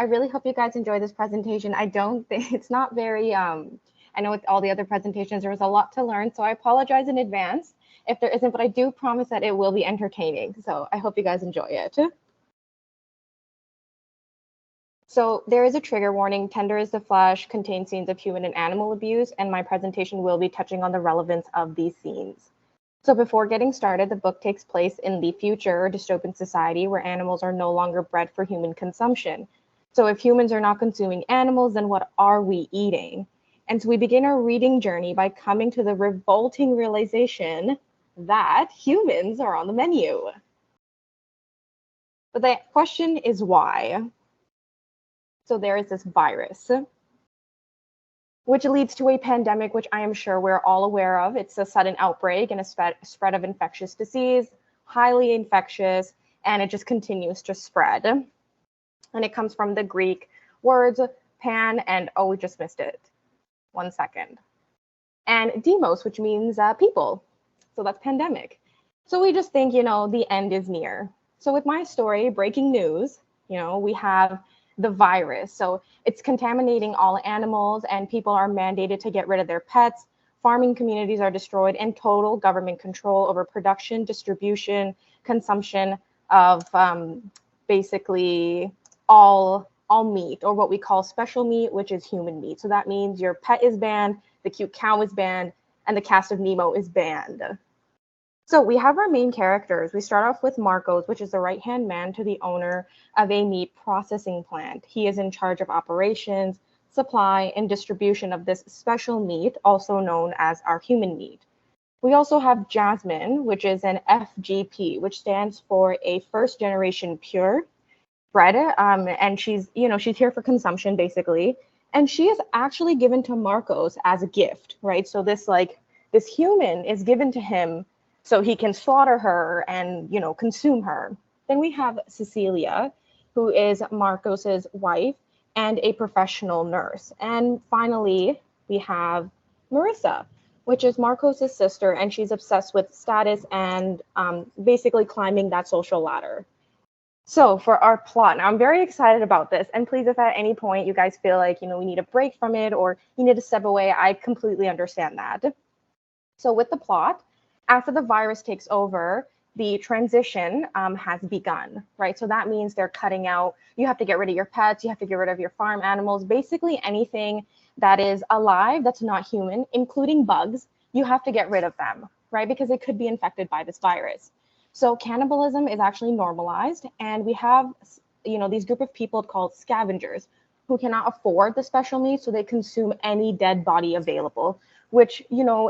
I really hope you guys enjoy this presentation. I don't think it's not very, I know with all the other presentations, there was a lot to learn, so I apologize in advance if there isn't, but I do promise that it will be entertaining. So I hope you guys enjoy it. So there is a trigger warning. Tender is the Flesh contains scenes of human and animal abuse, and my presentation will be touching on the relevance of these scenes. So before getting started, the book takes place in the future dystopian society where animals are no longer bred for human consumption. So if humans are not consuming animals, then what are we eating? And so we begin our reading journey by coming to the revolting realization that humans are on the menu. But the question is why? So there is this virus, which leads to a pandemic, which I am sure we're all aware of. It's a sudden outbreak and a spread of infectious disease, highly infectious, and it just continues to spread. And it comes from the Greek words pan and, oh, we just missed it. 1 second. And demos, which means people. So that's pandemic. So we just think, the end is near. So with my story, breaking news, we have the virus. So it's contaminating all animals and people are mandated to get rid of their pets. Farming communities are destroyed and total government control over production, distribution, consumption of basically all meat, or what we call special meat, which is human meat. So that means your pet is banned, the cute cow is banned, and the cast of Nemo is banned. So we have our main characters. We start off with Marcos, which is the right-hand man to the owner of a meat processing plant. He is in charge of operations, supply, and distribution of this special meat, also known as our human meat. We also have Jasmine, which is an FGP, which stands for a first-generation pure bred, and she's here for consumption, basically. And she is actually given to Marcos as a gift, right? So this human is given to him so he can slaughter her and, consume her. Then we have Cecilia, who is Marcos's wife and a professional nurse. And finally, we have Marissa, which is Marcos's sister, and she's obsessed with status and basically climbing that social ladder. So for our plot, now I'm very excited about this. And please, if at any point you guys feel like, we need a break from it or you need to step away, I completely understand that. So with the plot, after the virus takes over, the transition has begun, right? So that means they're cutting out, you have to get rid of your pets, you have to get rid of your farm animals, basically anything that is alive that's not human, including bugs, you have to get rid of them, right? Because it could be infected by this virus. So cannibalism is actually normalized, and we have, these group of people called scavengers who cannot afford the special meat, so they consume any dead body available, which,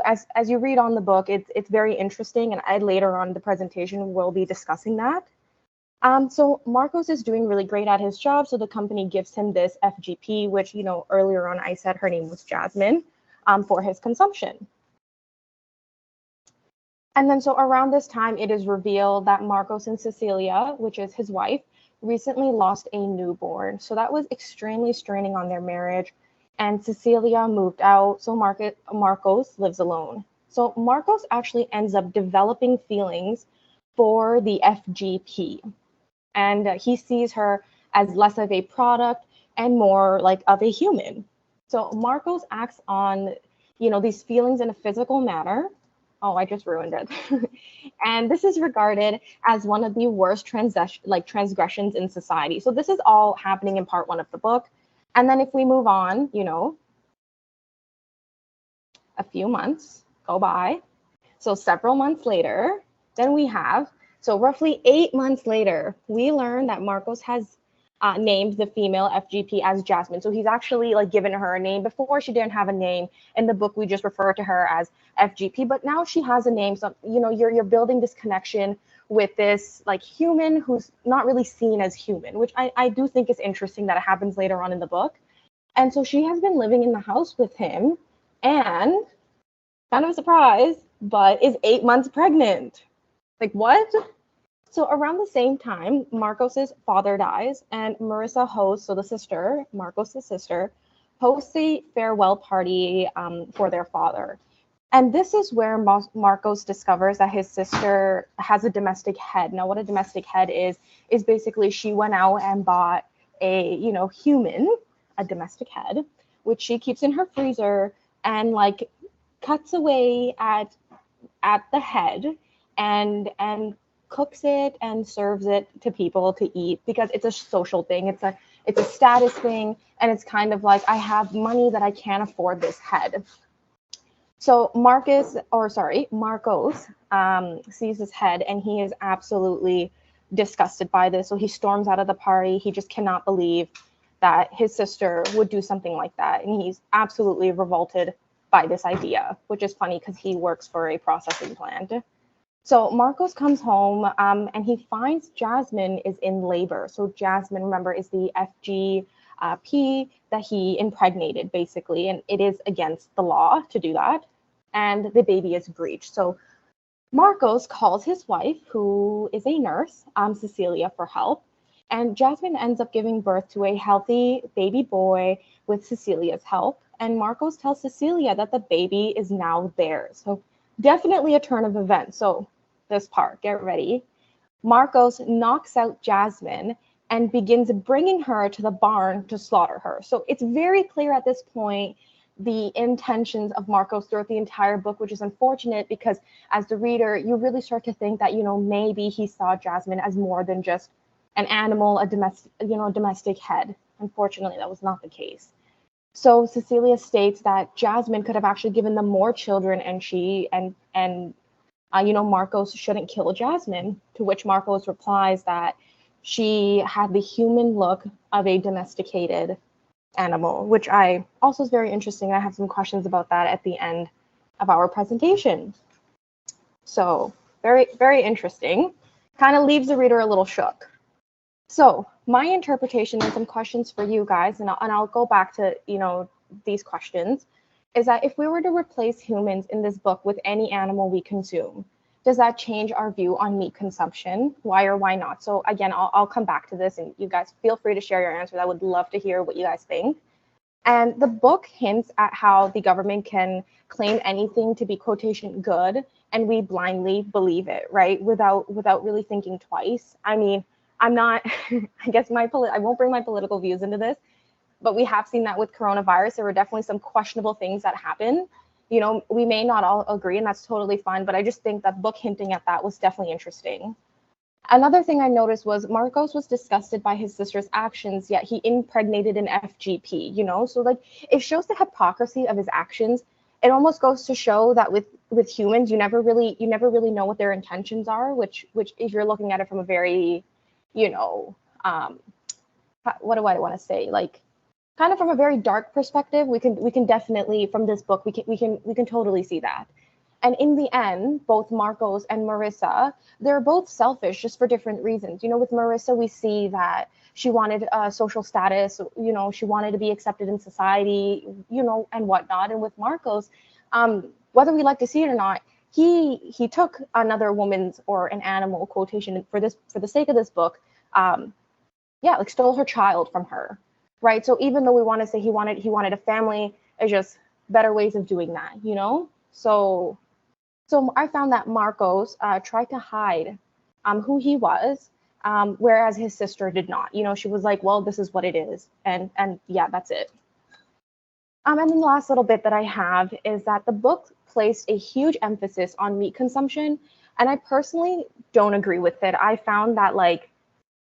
as you read on the book, it's very interesting, and I later on in the presentation will be discussing that. So Marcos is doing really great at his job, so the company gives him this FGP, which, earlier on I said her name was Jasmine, for his consumption. And then so around this time, it is revealed that Marcos and Cecilia, which is his wife, recently lost a newborn. So that was extremely straining on their marriage. And Cecilia moved out, so Marcos lives alone. So Marcos actually ends up developing feelings for the FGP. And he sees her as less of a product and more like of a human. So Marcos acts on, these feelings in a physical manner. Oh, I just ruined it. And this is regarded as one of the worst transgressions in society. So this is all happening in part 1 of the book. And then if we move on, a few months go by. So several months later, then we have, so roughly 8 months later, we learn that Marcos has named the female FGP as Jasmine. So he's actually given her a name. Before, she didn't have a name. In the book, we just refer to her as FGP, but now she has a name. So, you're building this connection with this human who's not really seen as human, which I do think is interesting that it happens later on in the book. And so she has been living in the house with him and, kind of a surprise, but is 8 months pregnant. What? So around the same time, Marcos's father dies, and Marissa hosts, so the sister, Marcos's sister, hosts a farewell party for their father. And this is where Marcos discovers that his sister has a domestic head. Now, what a domestic head is basically she went out and bought a, human, a domestic head, which she keeps in her freezer and like cuts away at the head and cooks it and serves it to people to eat because it's a social thing. It's a status thing, and it's kind of like I have money that I can't afford this head. So Marcos sees his head and he is absolutely disgusted by this. So he storms out of the party. He just cannot believe that his sister would do something like that. And he's absolutely revolted by this idea, which is funny because he works for a processing plant. So Marcos comes home and he finds Jasmine is in labor. So Jasmine, remember, is the FGP that he impregnated, basically, and it is against the law to do that. And the baby is breached. So Marcos calls his wife, who is a nurse, Cecilia, for help. And Jasmine ends up giving birth to a healthy baby boy with Cecilia's help. And Marcos tells Cecilia that the baby is now theirs. So definitely a turn of events. So this part, get ready. Marcos knocks out Jasmine and begins bringing her to the barn to slaughter her. So it's very clear at this point the intentions of Marcos throughout the entire book, which is unfortunate because as the reader, you really start to think that, maybe he saw Jasmine as more than just an animal, a domestic head. Unfortunately, that was not the case. So Cecilia states that Jasmine could have actually given them more children, and Marcos shouldn't kill Jasmine. To which Marcos replies that she had the human look of a domesticated animal, which I also is very interesting. I have some questions about that at the end of our presentation. So very, very interesting. Kind of leaves the reader a little shook. So my interpretation and some questions for you guys, and I'll go back to, these questions, is that if we were to replace humans in this book with any animal we consume, does that change our view on meat consumption? Why or why not? So again, I'll come back to this, and you guys feel free to share your answers. I would love to hear what you guys think. And the book hints at how the government can claim anything to be quotation good, and we blindly believe it, right? Without really thinking twice. I mean, I'm not, I guess I won't bring my political views into this, but we have seen that with coronavirus. There were definitely some questionable things that happened. We may not all agree, and that's totally fine, but I just think that book hinting at that was definitely interesting. Another thing I noticed was Marcos was disgusted by his sister's actions, yet he impregnated an FGP, So like it shows the hypocrisy of his actions. It almost goes to show that with humans, you never really know what their intentions are, which if you're looking at it from a very, what do I want to say? Like kind of from a very dark perspective, we can definitely from this book we can totally see that. And in the end, both Marcos and Marissa, they're both selfish just for different reasons. With Marissa, we see that she wanted social status, she wanted to be accepted in society, and whatnot. And with Marcos, whether we like to see it or not, he took another woman's or an animal quotation for the sake of this book, like stole her child from her, right? So even though we want to say he wanted a family, it's just better ways of doing that, So I found that Marcos tried to hide who he was, whereas his sister did not. She was like, well, this is what it is. And yeah, that's it. And then the last little bit that I have is that the book placed a huge emphasis on meat consumption. And I personally don't agree with it. I found that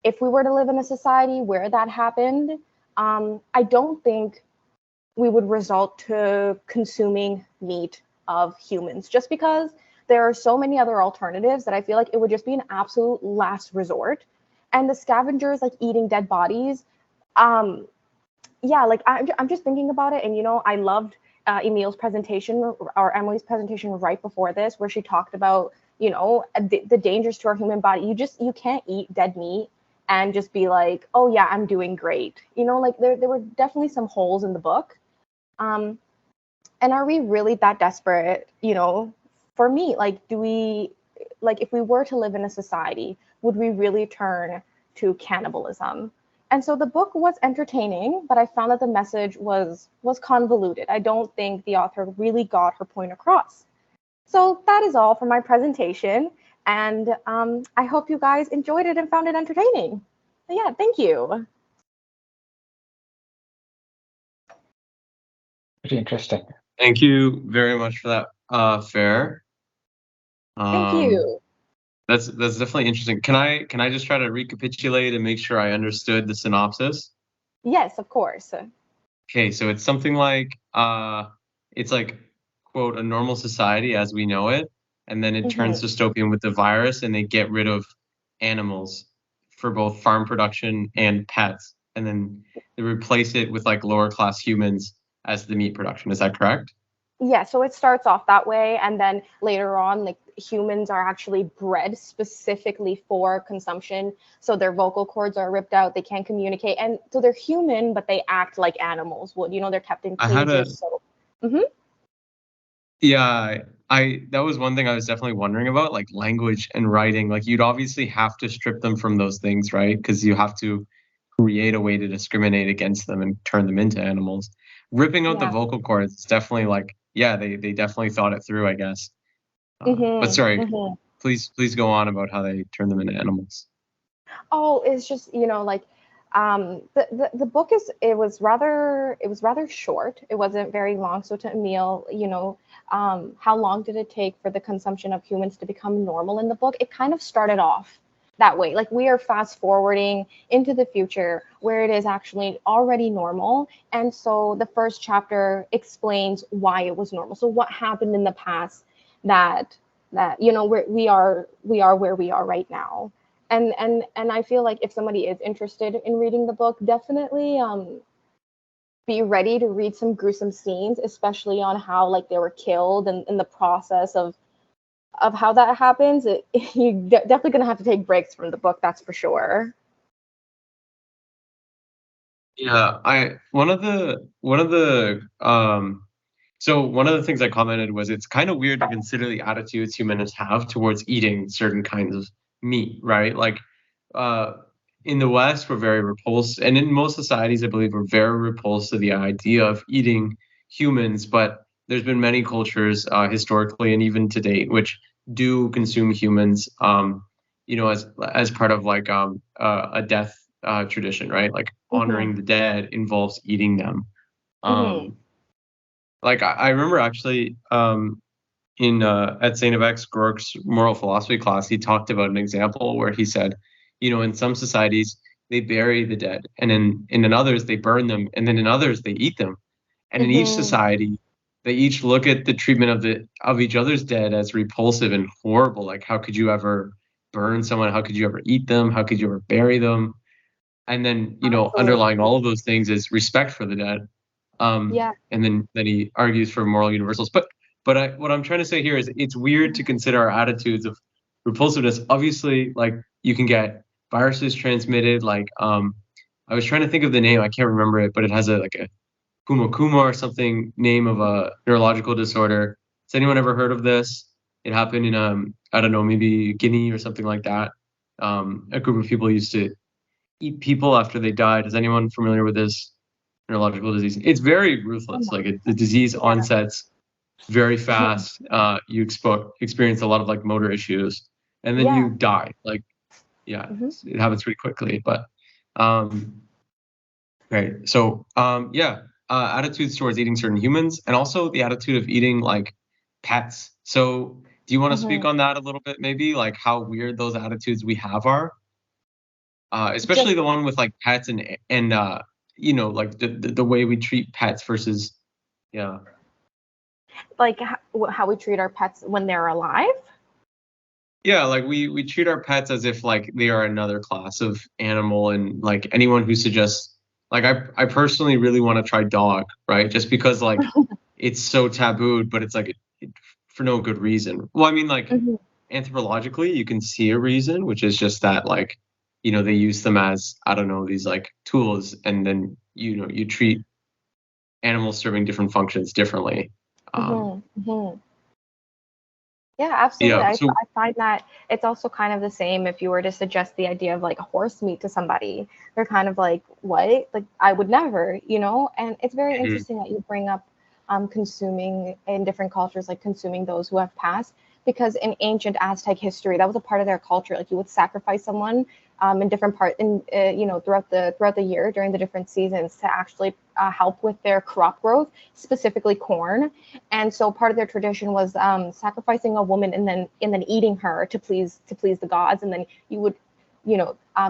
if we were to live in a society where that happened, I don't think we would result to consuming meat of humans, just because there are so many other alternatives that I feel like it would just be an absolute last resort. And the scavengers eating dead bodies, I'm just thinking about it, and I loved Emily's presentation right before this, where she talked about the dangers to our human body. You can't eat dead meat and just be like, oh yeah, I'm doing great. There were definitely some holes in the book. And are we really that desperate, for me? Do we, if we were to live in a society, would we really turn to cannibalism? And so the book was entertaining, but I found that the message was convoluted. I don't think the author really got her point across. So that is all for my presentation. And I hope you guys enjoyed it and found it entertaining. So yeah, thank you. Pretty interesting. Thank you very much for that, Fair. Thank you. That's definitely interesting. Can I just try to recapitulate and make sure I understood the synopsis? Yes, of course. Okay, so it's something like it's like quote a normal society as we know it, and then it turns Mm-hmm. dystopian with the virus, and they get rid of animals for both farm production and pets, and then they replace it with like lower class humans as the meat production. Is that correct? Yeah, so it starts off that way, and then later on, like humans are actually bred specifically for consumption. So their vocal cords are ripped out, they can't communicate, and so they're human, but they act like animals would. They're kept in I had a cages. So, hmm Yeah, I that was one thing I was definitely wondering about, like language and writing. Like you'd obviously have to strip them from those things, right? Because you have to create a way to discriminate against them and turn them into animals. Ripping out the yeah. vocal cords is definitely like, yeah, they definitely thought it through, I guess. But hmm sorry, hmm please go on about how they turn them into animals. Oh, it's just, like the book it was rather short. It wasn't very long. So to Emil, how long did it take for the consumption of humans to become normal in the book? It kind of started off that way. Like we are fast forwarding into the future where it is actually already normal. And so the first chapter explains why it was normal. So what happened in the past that we are where we are right now. And I feel like if somebody is interested in reading the book, definitely be ready to read some gruesome scenes, especially on how like they were killed and in the process of how that happens. Definitely gonna have to take breaks from the book, that's for sure. Yeah, I one of the so one of the things I commented was it's kind of weird to consider the attitudes humans have towards eating certain kinds of meat, right? Like uh, in the West, we're very repulsed, and in most societies, I believe, we're very repulsed to the idea of eating humans. But there's been many cultures historically and even to date which do consume humans, as part of like a death tradition, right? Like Mm-hmm. honoring the dead involves eating them. Mm-hmm. Um, like I remember actually in at Saint FX Groark's moral philosophy class, he talked about an example where he said, in some societies they bury the dead, and in others they burn them, and then in others they eat them, and in each Mm-hmm. society they each look at the treatment of each other's dead as repulsive and horrible. Like how could you ever burn someone? How could you ever eat them? How could you ever bury them? And then underlying Absolutely. all of those things is respect for the dead. Yeah. And then he argues for moral universals. But what I'm trying to say here is it's weird to consider our attitudes of repulsiveness. Obviously, like you can get viruses transmitted. Like I was trying to think of the name. I can't remember it, but it has a kuma kuma or something name of a neurological disorder. Has anyone ever heard of this? It happened in I don't know, maybe Guinea or something like that. A group of people used to eat people after they died. Is anyone familiar with this neurological disease? It's very Oh ruthless. Like my. the disease Yeah. onsets very fast. You experience a lot of like motor issues, and then Yeah. you die. Like yeah, hmm it happens pretty quickly. But um, right. So yeah, attitudes towards eating certain humans, and also the attitude of eating like pets. So do you want to speak hmm on that a little bit? Maybe like how weird those attitudes we have are, especially Just the one with like pets and like the way we treat pets versus yeah. like how we treat our pets when they're alive. Yeah, like we treat our pets as if like they are another class of animal, and like anyone who suggests like I personally really want to try dog, right? Just because like it's so tabooed, but it's like for no good reason. Well, I mean like hmm anthropologically you can see a reason, which is just that like they use them as I don't know these like tools, and then you treat animals serving different functions differently. Um, hmm hmm Yeah, absolutely. yeah, I, so I find that it's also kind of the same if you were to suggest the idea of like horse meat to somebody. They're kind of like, what? Like, I would never. And it's very mhm, interesting that you bring up consuming in different cultures, like consuming those who have passed, because in ancient Aztec history, that was a part of their culture. Like, you would sacrifice someone in different part in throughout the year during the different seasons to actually help with their crop growth, specifically corn. And so part of their tradition was sacrificing a woman and then eating her to please the gods, and then you would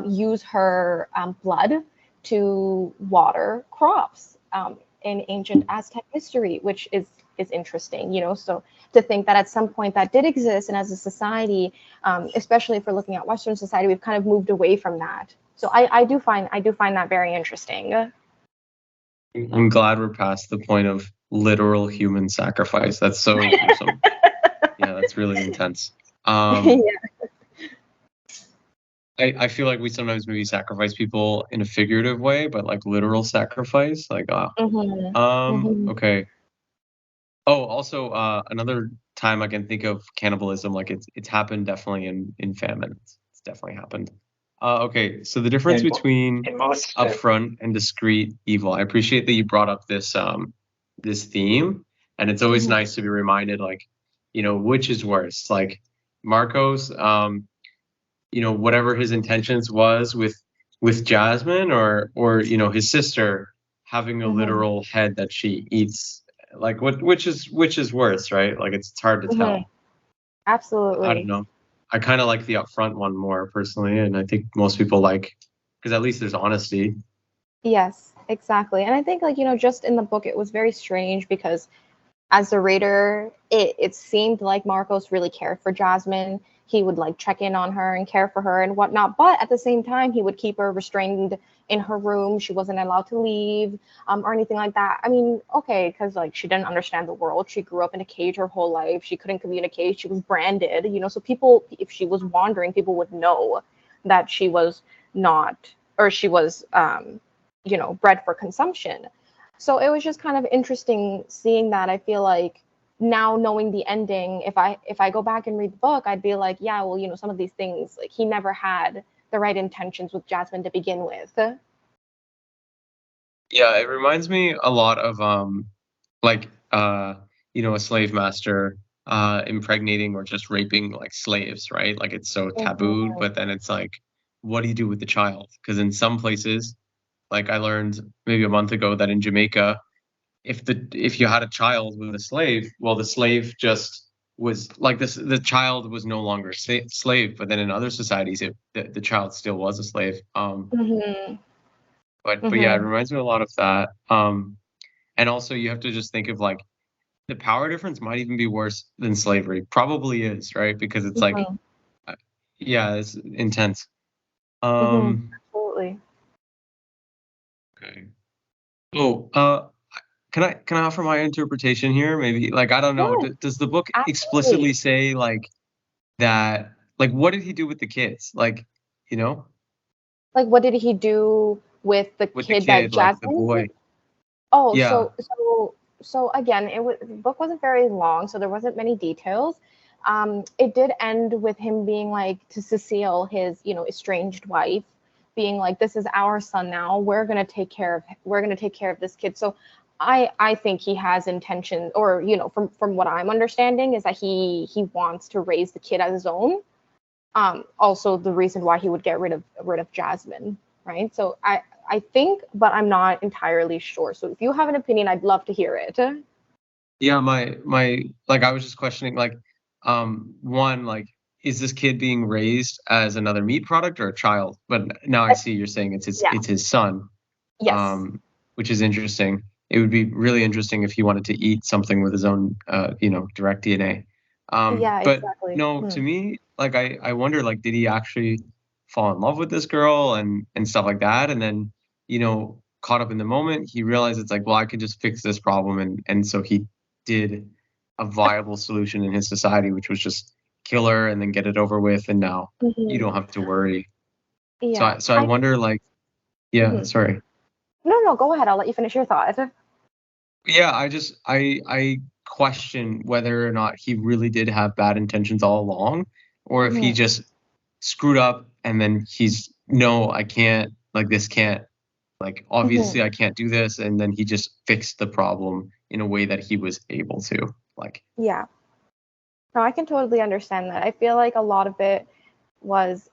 use her blood to water crops in ancient Aztec history, which is interesting, so to think that at some point that did exist, and as a society, especially if we're looking at Western society, we've kind of moved away from that. So I do find that very interesting. I'm glad we're past the point of literal human sacrifice. That's so gruesome. Yeah, that's really intense. Yeah. I feel like we sometimes maybe sacrifice people in a figurative way, but like literal sacrifice, like okay. Oh, also, another time I can think of cannibalism, like it's happened definitely in famine. It's definitely happened. Okay, so the difference between upfront and discreet evil. I appreciate that you brought up this theme, and it's always nice to be reminded, like, which is worse, like Marcos, whatever his intentions was with Jasmine, or his sister having a literal head that she eats. Like which is worse, right? Like it's hard to tell. Absolutely. I don't know. I kind of like the upfront one more personally, and I think most people like, because at least there's honesty. Yes, exactly. And I think, like, just in the book, it was very strange because as the reader, it seemed like Marcos really cared for Jasmine. He would like check in on her and care for her and whatnot, but at the same time, he would keep her restrained in her room. She wasn't allowed to leave, or anything like that. I mean, okay, because like she didn't understand the world. She grew up in a cage her whole life. She couldn't communicate. She was branded, so people, if she was wandering, people would know that she was not, or she was, bred for consumption. So it was just kind of interesting seeing that. I feel like now knowing the ending, if I go back and read the book, I'd be like, yeah, well, some of these things, like he never had the right intentions with Jasmine to begin with. Yeah, it reminds me a lot of like a slave master impregnating or just raping like slaves, right? Like it's so tabooed, but then it's like, what do you do with the child? Because in some places, like I learned maybe a month ago that in Jamaica, if you had a child with a slave, well, the slave just was like this. The child was no longer a slave, but then in other societies, the child still was a slave. Mm-hmm. But yeah, it reminds me a lot of that. And also you have to just think of like the power difference might even be worse than slavery. Probably is, right? Because it's like, yeah, it's intense. Absolutely. Okay. Oh, can I offer my interpretation here? Maybe like I don't know. Sure. Does the book explicitly Absolutely. say like that? Like, what did he do with the kids? Like, you know, Like, what did he do with the with the kid that kid, like the Jasmine? boy. Oh, Yeah. so again, the book wasn't very long, so there wasn't many details. It did end with him being like to Cecile, his estranged wife, being like, "This is our son now. We're gonna take care of this kid." So, I think he has intention, or from what I'm understanding, is that he wants to raise the kid as his own. Also the reason why he would get rid of Jasmine, right? So I think, but I'm not entirely sure. So if you have an opinion, I'd love to hear it. Yeah, my like I was just questioning like one, like is this kid being raised as another meat product or a child? But now I see you're saying Yeah. it's his son. Yes. Which is interesting. It would be really interesting if he wanted to eat something with his own direct DNA. Yeah, But exactly. no, to me, like I wonder, like, did he actually fall in love with this girl and stuff like that? And then, caught up in the moment, he realized it's like, well, I could just fix this problem, and so he did a viable solution in his society, which was just kill her and then get it over with, and now you don't have to worry. So Yeah. I wonder, like, yeah, Mhm. sorry. No, go ahead. I'll let you finish your thought. Yeah, I question whether or not he really did have bad intentions all along, or if he Mhm. just screwed up and then he's no, I can't, like this can't, like Mhm. obviously I can't do this, and then he just fixed the problem in a way that he was able to. Like, Yeah. No, I can totally understand that. I feel like a lot of it was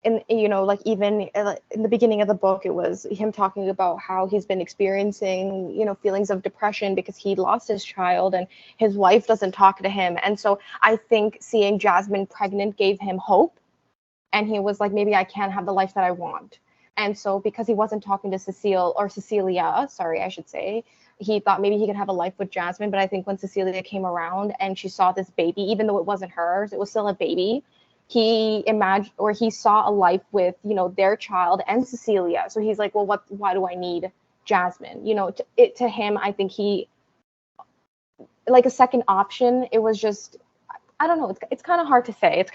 like even in the beginning of the book, it was him talking about how he's been experiencing, feelings of depression because he lost his child and his wife doesn't talk to him. And so I think seeing Jasmine pregnant gave him hope, and he was like, maybe I can have the life that I want. And so because he wasn't talking to Cecilia, sorry, I should say, he thought maybe he could have a life with Jasmine. But I think when Cecilia came around and she saw this baby, even though it wasn't hers, it was still a baby, he imagined, or he saw a life with, their child and Cecilia. So he's like, well, why do I need Jasmine? To him, I think he, like, a second option, it was just, I don't know. It's kind of hard to say.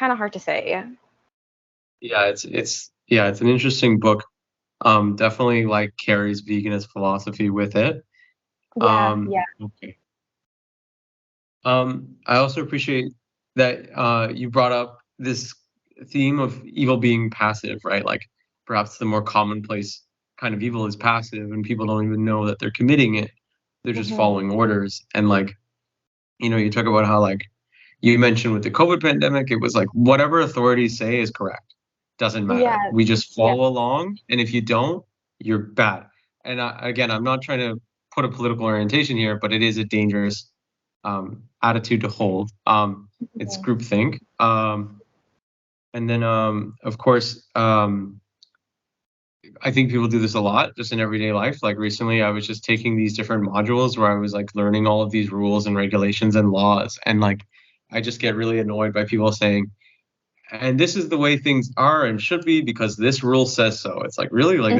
Yeah, it's an interesting book. Definitely like carries veganist philosophy with it. Yeah. Okay. I also appreciate that you brought up this theme of evil being passive, right? Like perhaps the more commonplace kind of evil is passive, and people don't even know that they're committing it. They're just following orders. And like, you talk about how, like, you mentioned with the COVID pandemic, it was like whatever authorities say is correct. Doesn't matter. Yeah. We just follow along, and if you don't, you're bad. And again, I'm not trying to put a political orientation here, but it is a dangerous attitude to hold. It's groupthink. And then, of course, I think people do this a lot just in everyday life. Like recently, I was just taking these different modules where I was like learning all of these rules and regulations and laws. And like, I just get really annoyed by people saying, and this is the way things are and should be because this rule says so. It's like, really? Like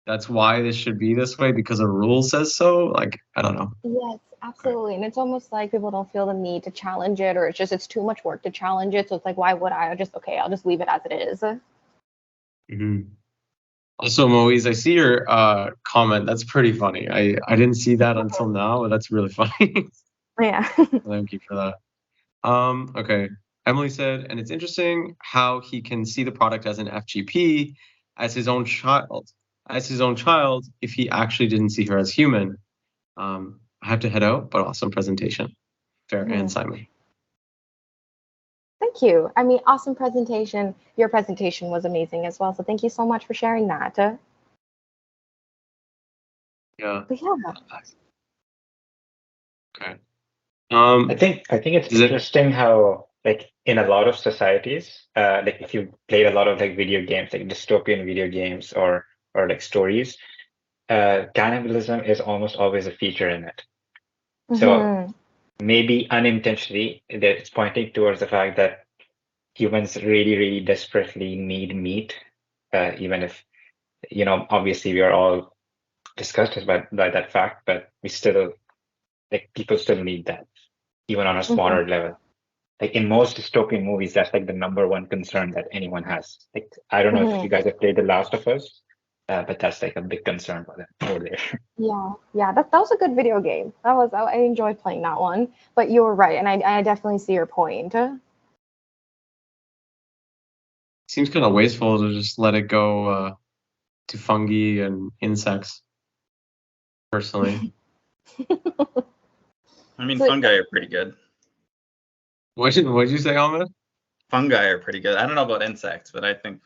that's why this should be this way because a rule says so? Like, I don't know. Yes, absolutely. And it's almost like people don't feel the need to challenge it, or it's too much work to challenge it. So it's like, why would I? I'll just leave it as it is. Mm-hmm. Also, Moise, I see your comment. That's pretty funny. I didn't see that until now, but that's really funny. Yeah. Thank you for that. Okay. Emily said, and it's interesting how he can see the product as an FGP, as his own child, if he actually didn't see her as human. I have to head out, but awesome presentation. Fair and Simon. Thank you. I mean, awesome presentation. Your presentation was amazing as well. So thank you so much for sharing that. Yeah. But yeah. Okay. I think it's interesting how, like, in a lot of societies, like if you played a lot of like video games, like dystopian video games or like stories, cannibalism is almost always a feature in it. So maybe unintentionally, that it's pointing towards the fact that humans really, really desperately need meat, even if, obviously we are all disgusted by that fact, but we still, like, people still need that, even on a smaller level. Like in most dystopian movies, that's like the number one concern that anyone has. Like, I don't know if you guys have played The Last of Us, but that's like a big concern for them over there. Yeah, that was a good video game. I enjoyed playing that one. But you were right, and I definitely see your point. Seems kind of wasteful to just let it go to fungi and insects, personally. I mean, fungi are pretty good. What did you say, Ahmed? Fungi are pretty good. I don't know about insects, but I think